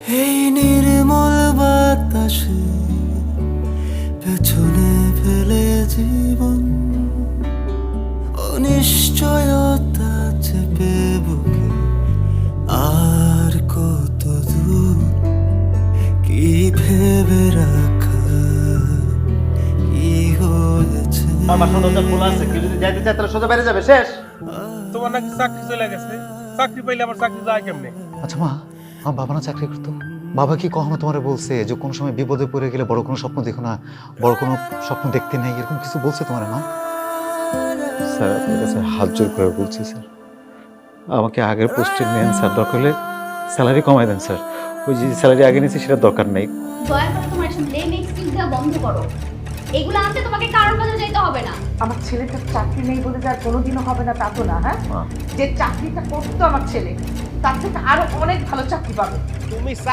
এই নির্মল বাতাসে পেছনে ফেলে জীবন অনিশ্চয়তা চেপে বুকে আর কত দূর কি ভেবে রাখা কি হয়েছে আমার বাসা দরজা খোলা আছে, কেউ যদি যাইতে চায় তাহলে সোজা বাইরে যাবে, শেষ। তোমার নাকি চাকরি চলে গেছে, চাকরি পাইলে আমার চাকরি যায় কেমনে? আচ্ছা মা, আমার বাবা না চাকরি করতো? বাবা কি কখনো তোমারে বলছে যে কোনো সময় বিপদে পড়ে গেলে বড় কোনো স্বপ্ন দেখো না, বড় কোনো স্বপ্ন দেখতে নেই, এরকম কিছু বলছে তোমার মা? স্যার আপনার কাছে হাত জোর করে বলছি স্যার, আমাকে আগের পোস্টে নেন স্যার, দরকার হলে স্যালারি কমাই দেন স্যার। ওই যে স্যালারি আগে নিয়েছি সেটা দরকার নেই। দয়া করে তোমার এসব লেম এক্সকিউজ দেওয়া বন্ধ করো। এগুলো আনতে তোমাকে কারোর কাছে যেতে হবে না। আমার ছেলেটার চাকরি নেই বলে যে আর কোনোদিনও হবে না তা তো না। হ্যাঁ, যে চাকরিটা করতো আমার ছেলে তার থেকে আরো অনেক ভালো চাকরি পাবে। তুমি